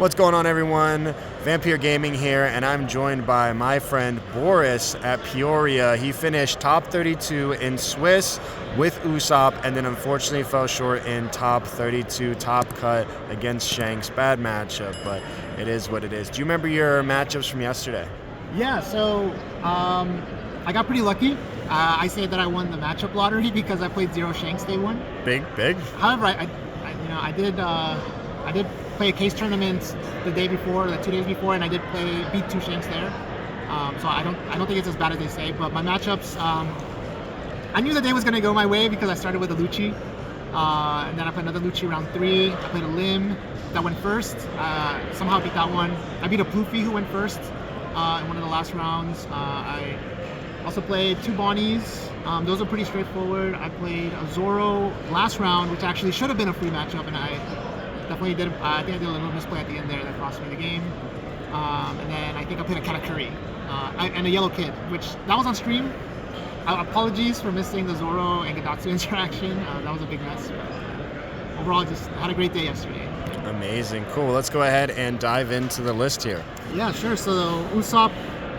What's going on, everyone? Vampyr Gaming here, and I'm joined by my friend Boris at Peoria. He finished top 32 in Swiss with Usopp, and then unfortunately fell short in top 32 top cut against Shanks. Bad matchup, but it is what it is. Do you remember your matchups from yesterday? Yeah, so I got pretty lucky. I say that I won the matchup lottery because I played 0 Shanks day one. Big. However, I did play a case tournament the day before, like 2 days before, and I did beat 2 Shanks there. So I don't think it's as bad as they say. But my matchups, I knew the day was gonna go my way because I started with a Lucci, and then I played another Lucci round 3. I played a Lim that went first. Somehow I beat that one. I beat a Poofy who went first in one of the last rounds. I also played 2 Bonnies. Those are pretty straightforward. I played a Zoro last round, which actually should have been a free matchup, and I definitely did. I think I did a little misplay at the end there that cost me the game. And then I think I played a Katakuri and a Yellow Kid, which that was on stream. Apologies for missing the Zoro and Gadatsu interaction. That was a big mess. But overall, just had a great day yesterday. Amazing, cool. Let's go ahead and dive into the list here. Yeah, sure. So Usopp,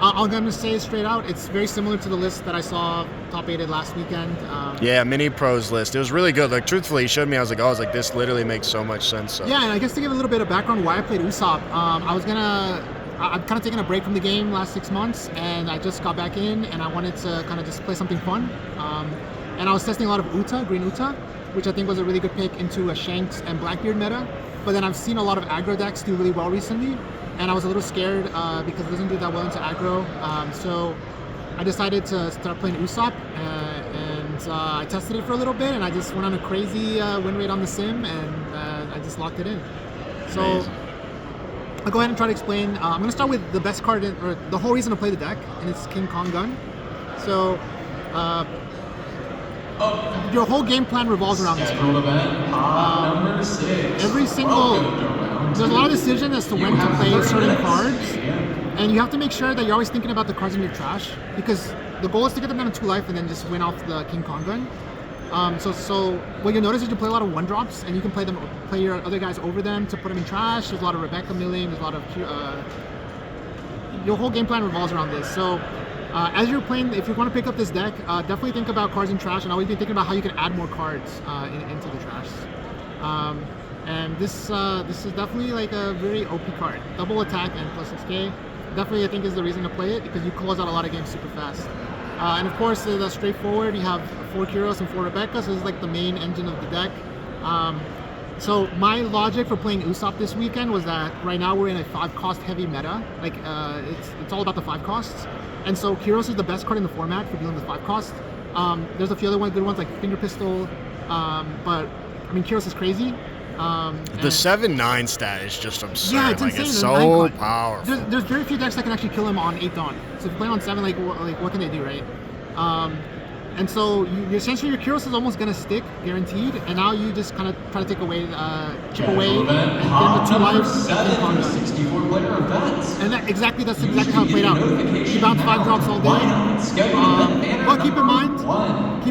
I'm going to say straight out, it's very similar to the list that I saw top 8'd last weekend. Yeah, mini pros list. It was really good. Like, truthfully, he showed me. I was like, this literally makes so much sense. So. Yeah, and I guess to give a little bit of background why I played Usopp, I've kind of taken a break from the game last 6 months, and I just got back in, and I wanted to kind of just play something fun. And I was testing a lot of Uta, Green Uta, which I think was a really good pick into a Shanks and Blackbeard meta. But then I've seen a lot of aggro decks do really well recently, and I was a little scared because it doesn't do that well into aggro. So I decided to start playing Usopp, and I tested it for a little bit, and I just went on a crazy win rate on the sim, and I just locked it in. So Amazing. I'll go ahead and try to explain. I'm going to start with the best card, or the whole reason to play the deck, and it's King Kong Gun. So your whole game plan revolves around this card. There's a lot of decision as to when to play certain cards, and you have to make sure that you're always thinking about the cards in your trash, because the goal is to get them down to 2 life and then just win off the King Kong Gun. So what you'll notice is you play a lot of 1-drops, and you can play your other guys over them to put them in trash. There's a lot of Rebecca milling. There's a lot of your whole game plan revolves around this. So as you're playing, if you want to pick up this deck, definitely think about cards in trash, and always be thinking about how you can add more cards into the trash. And this is definitely like a very OP card. Double attack and plus 6k. Definitely, I think, is the reason to play it, because you close out a lot of games super fast. And of course, it's straightforward. You have 4 Kyros and 4 Rebecca, so it's like the main engine of the deck. So my logic for playing Usopp this weekend was that right now we're in a 5-cost heavy meta. Like it's all about the 5 costs. And so Kyros is the best card in the format for dealing with 5 costs. There's a few other good ones like Finger Pistol, but I mean Kyros is crazy. The 7/9 stat is just absurd. Yeah, it's insane. It's so powerful. There's very few decks that can actually kill him on 8 Dawn. So if you play on 7, like what can they do, right? And so essentially your Kyros is almost gonna stick, guaranteed. And now you just kind of try to take away, chip away, and get the 2 lives. And that's exactly how it played out. You bounce 5 drops all day. But keep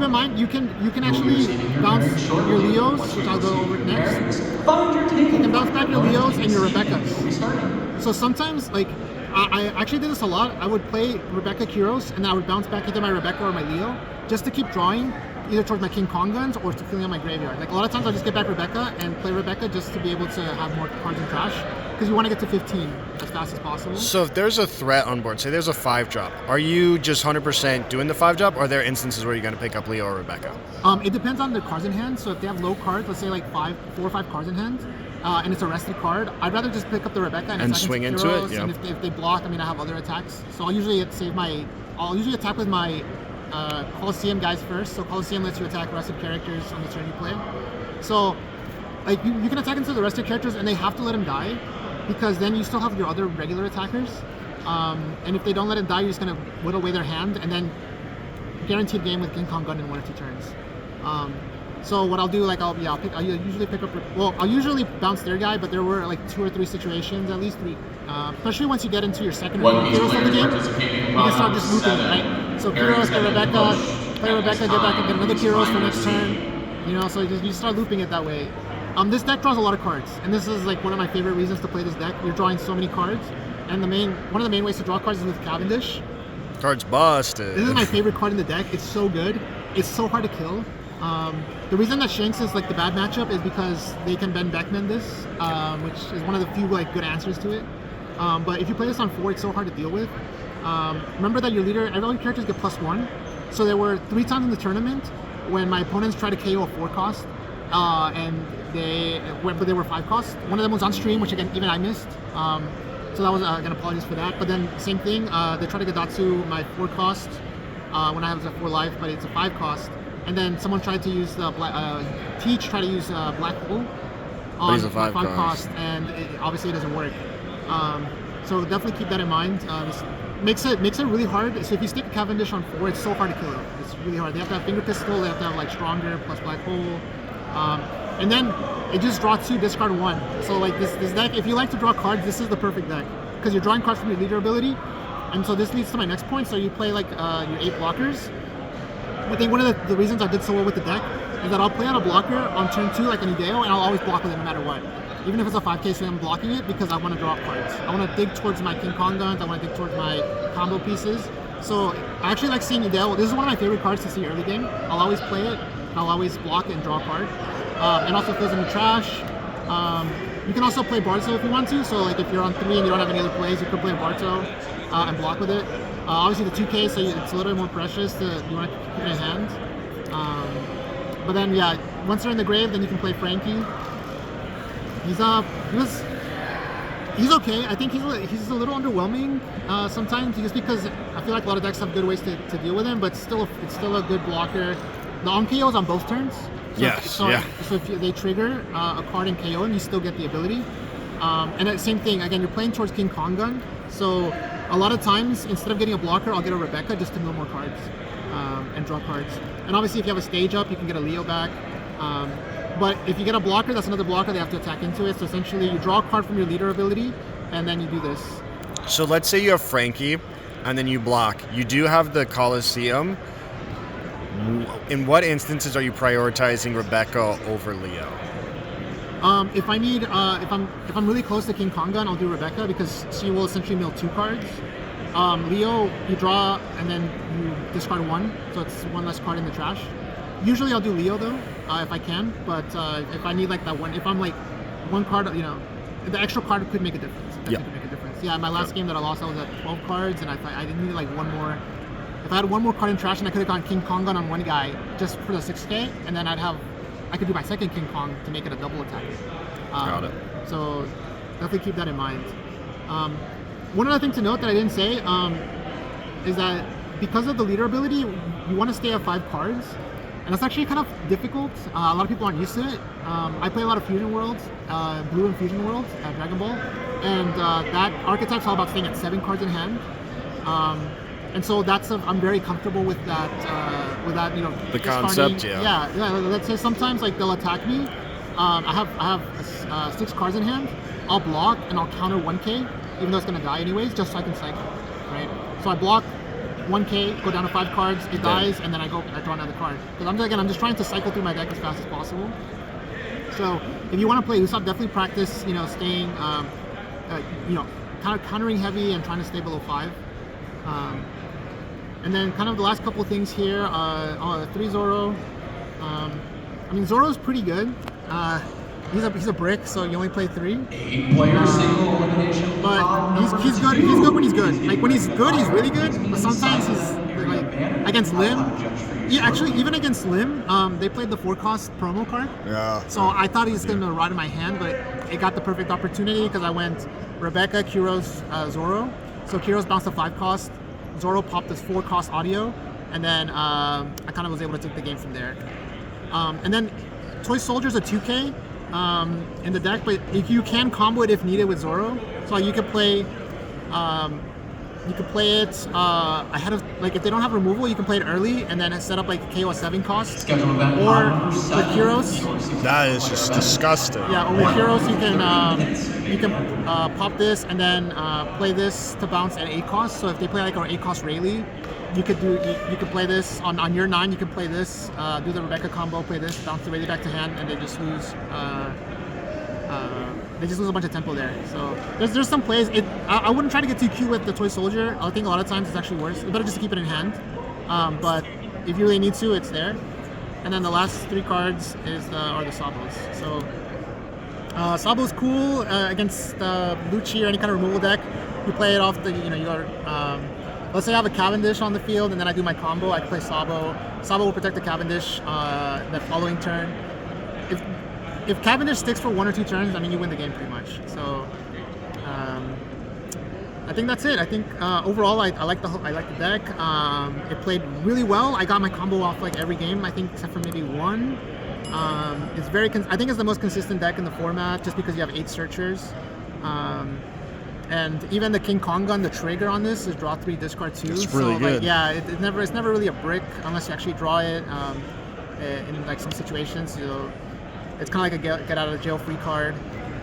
in mind, you can actually bounce your Leos, which I'll go over next. You can bounce back your Leos and your Rebeccas. So sometimes, like, I actually did this a lot. I would play Rebecca Kyros, and I would bounce back either my Rebecca or my Leo, just to keep drawing, either towards my King Kong Guns or to filling out my graveyard. Like, a lot of times I'll just get back Rebecca and play Rebecca just to be able to have more cards in trash, because you want to get to 15 as fast as possible. So if there's a threat on board, say there's a 5-drop, are you just 100% doing the 5-drop, or are there instances where you're going to pick up Leo or Rebecca? It depends on the cards in hand. So if they have low cards, let's say like 4 or 5 cards in hand, and it's a rested card, I'd rather just pick up the Rebecca and swing into it. Yeah. And if they block, I mean, I have other attacks. So I'll usually attack with my Coliseum guys first. So Coliseum lets you attack rested characters on the turn you play. So like you can attack into the rested characters, and they have to let him die, because then you still have your other regular attackers. And if they don't let him die, you're just gonna whittle away their hand, and then guaranteed game with King Kong Gun in 1 or 2 turns. So what I'll do, like I'll usually pick up. Well, I'll usually bounce their guy, but there were like 2 or 3 situations, at least 3. Especially once you get into your second or third Kyros of the game, you can start just looping, right? So Kyros, get Rebecca, play Rebecca, get back and get another Kyros for next turn. You know, so you start looping it that way. This deck draws a lot of cards, and this is like one of my favorite reasons to play this deck. You're drawing so many cards, and one of the main ways to draw cards is with Cavendish. Cards busted. This is my favorite card in the deck. It's so good. It's so hard to kill. The reason that Shanks is like the bad matchup is because they can Ben Beckman this, which is one of the few like good answers to it. But if you play this on 4, it's so hard to deal with. Remember that your leader, every characters get +1. So there were 3 times in the tournament when my opponents tried to KO a 4 cost, but they were 5 cost. One of them was on stream, which again even I missed. So that was again apologies for that. But then same thing, they tried to Gadatsu my 4 cost when I was at 4 life, but it's a 5 cost. And then someone tried to use Teach tried to use Black Hole on 5 cost, and obviously it doesn't work. So definitely keep that in mind. Makes it really hard. So if you stick Cavendish on 4, it's so hard to kill it. It's really hard. They have to have Finger Pistol, they have to have like Stronger plus Black Hole. And then it just draw 2, discard 1. So like this deck, if you like to draw cards, this is the perfect deck. Because you're drawing cards from your leader ability. And so this leads to my next point. So you play like your 8 blockers. I think one of the reasons I did so well with the deck is that I'll play on a blocker on turn 2 like an Ideo, and I'll always block with it no matter what. Even if it's a 5k swing, I'm blocking it because I want to draw up cards. I want to dig towards my King Kong guns, I want to dig towards my combo pieces. So I actually like seeing Ideo. This is one of my favorite cards to see early game. I'll always play it, I'll always block it and draw a card. And also fills in the trash. You can also play Barto if you want to, so like if you're on 3 and you don't have any other plays, you could play Barto and block with it. Obviously the 2k, so it's a little bit more precious, you want to keep it in hand. But then yeah, once they're in the grave, then you can play Frankie. He's okay. I think he's a little underwhelming sometimes, just because I feel like a lot of decks have good ways to deal with him, but it's still a good blocker. The on-KO is on both turns. So if they trigger a card and KO, and you still get the ability. And the same thing, again, you're playing towards King Kong gun, so a lot of times, instead of getting a blocker, I'll get a Rebecca just to mill more cards and draw cards. And obviously, if you have a stage up, you can get a Leo back. But if you get a blocker, that's another blocker they have to attack into it. So essentially, you draw a card from your leader ability, and then you do this. So let's say you have Frankie, and then you block. You do have the Coliseum. In what instances are you prioritizing Rebecca over Leo? If I'm really close to King Kongan, I'll do Rebecca because she will essentially mill 2 cards. Leo, you draw and then you discard 1, so it's 1 less card in the trash. Usually I'll do Leo though, if I can, but if I need like that one, if I'm like 1 card, the extra card could make a difference. Could make a difference. Yeah, my last game that I lost, I was at 12 cards, and I needed like 1 more. If I had 1 more card in trash, and I could have gone King Kong on one guy just for the 6k, and then I could do my second King Kong to make it a double attack. Got it. So definitely keep that in mind. One other thing to note that I didn't say is that because of the leader ability, you want to stay at 5 cards, and that's actually kind of difficult. A lot of people aren't used to it. I play a lot of Fusion Worlds, Blue and Fusion Worlds, Dragon Ball, and that archetype's all about staying at 7 cards in hand. And so I'm very comfortable with that, the concept, yeah. Let's say sometimes like they'll attack me. I have 6 cards in hand. I'll block and I'll counter 1k, even though it's gonna die anyways, just so I can cycle, right? So I block 1k, go down to 5 cards, it dies, and then I draw another card. Because I'm just trying to cycle through my deck as fast as possible. So if you want to play Usopp, definitely practice, staying, kind of countering heavy and trying to stay below 5. And then kind of the last couple of things here, 3 Zoro. Zoro's pretty good. He's a brick, so you only play 3. 8-player single elimination. But he's good. He's good when he's good. Like when he's good, he's really good. But sometimes he's like against Lim. Yeah, actually, even against Lim, they played the 4-cost promo card. Yeah. So I thought he was gonna ride in my hand, but it got the perfect opportunity because I went Rebecca, Kyros, Zoro. So Kyros bounced a 5-cost. Zoro popped this 4-cost audio, and then I kind of was able to take the game from there. And then Toy Soldier's a 2k in the deck, but you can combo it if needed with Zoro. So you could play You can play it ahead of, like, if they don't have removal, you can play it early and then set up like a KO 7 cost. Schedule event Or number with 7, heroes. your 60 That is just disgusting. Yeah, or with heroes you can pop this and then play this to bounce at 8 cost. So if they play like our 8 cost Rayleigh, you could play this on your 9. You can play this, do the Rebecca combo, play this, bounce the Rayleigh back to hand, and they just lose. They just lose a bunch of tempo there. So there's some plays. I wouldn't try to get too cute with the Toy Soldier. I think a lot of times it's actually worse. It's better just to keep it in hand. But if you really need to, it's there. And then the last 3 cards are the Sabos. So Sabo's cool against Lucci or any kind of removal deck. You play it off the, let's say I have a Cavendish on the field and then I do my combo. I can play Sabo. Sabo will protect the Cavendish the following turn. If Cavendish sticks for 1 or 2 turns, I mean, you win the game pretty much. So I think that's it. I think overall, I like the deck. It played really well. I got my combo off like every game, I think, except for maybe 1. It's I think it's the most consistent deck in the format, just because you have 8 searchers. And even the King Kong gun, the trigger on this is draw 3, discard 2. It's really good. Like, yeah, it's never really a brick unless you actually draw it in like some situations. It's kind of like a get out of the jail free card.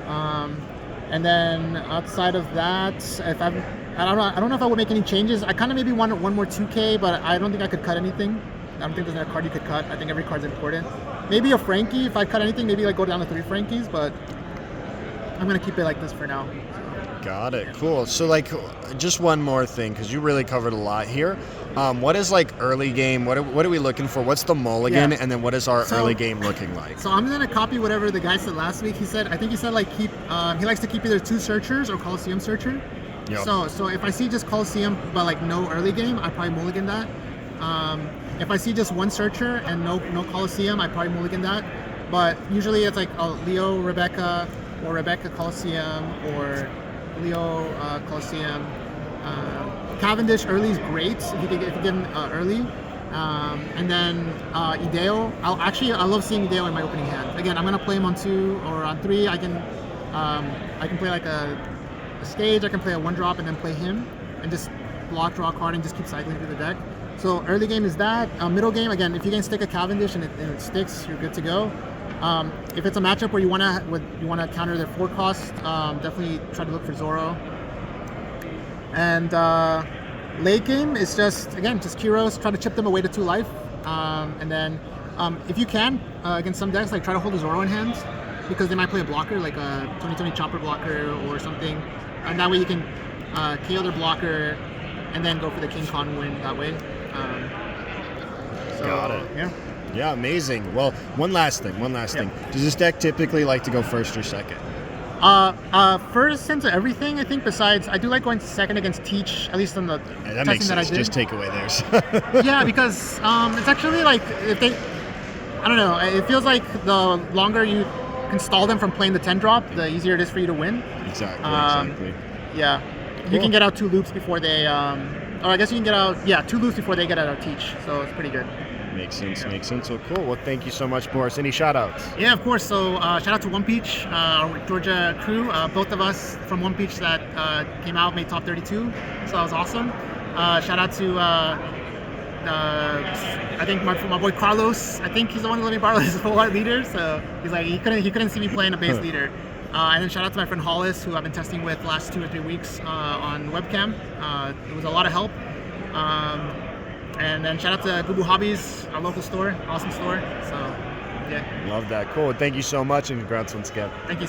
And then outside of that, I don't know if I would make any changes. I kind of maybe want 1 more 2K, but I don't think I could cut anything. I don't think there's a card you could cut. I think every card's important. Maybe a Frankie. If I cut anything, maybe like go down to 3 Frankies, but I'm gonna keep it like this for now. Got it. Cool. So like, just one more thing, because you really covered a lot here. What is like early game? What are we looking for? What's the mulligan? Yeah. And then what is our early game looking like? So I'm gonna copy whatever the guy said last week. I think he said like he likes to keep either 2 searchers or Coliseum searcher. Yep. So if I see just Coliseum but like no early game, I probably mulligan that. If I see just 1 searcher and no Coliseum, I probably mulligan that. But usually it's like Leo Rebecca or Rebecca Coliseum or Leo Coliseum. Cavendish early is great if you get him early. And then Ideo. I love seeing Ideo in my opening hand. Again, I'm gonna play him on 2 or on 3. I can play like a stage. I can play a 1-drop and then play him and just block, draw a card, and just keep cycling through the deck. So early game is that. Middle game, again, if you can stick a Cavendish and it sticks, you're good to go. If it's a matchup where you wanna counter their 4 cost, definitely try to look for Zoro. And late game is just Kyros, try to chip them away to 2 life. And then if you can, against some decks, like try to hold a Zoro in hand, because they might play a blocker, like a 2020 chopper blocker or something. And that way you can KO their blocker and then go for the King Kong win that way. Got it. Yeah. Yeah, amazing. Well, one last thing. Does this deck typically like to go first or second? First into everything, I think. Besides, I do like going second against Teach, at least on the That makes sense. that I did. Just take away theirs. Yeah, because it's actually like I don't know. It feels like the longer you can stall them from playing the 10-drop, the easier it is for you to win. Exactly. Yeah, you can get out 2 loops before they. Or I guess you can get out 2 loops before they get out of Teach. So it's pretty good. Makes sense. So cool. Well, thank you so much, Boris. Any shout outs? Yeah, of course. So shout out to One Peach, our Georgia crew. Both of us from One Peach that came out, made top 32. So that was awesome. Shout out to I think my boy Carlos. I think he's the one who let me borrow his full-art leader. So he's like he couldn't see me playing a base leader. And then shout out to my friend Hollis, who I've been testing with the last 2 or 3 weeks on webcam. It was a lot of help. And then shout out to Boo Hobbies, our local store, awesome store. So, yeah. Love that. Cool. Thank you so much, and congrats once again. Thank you.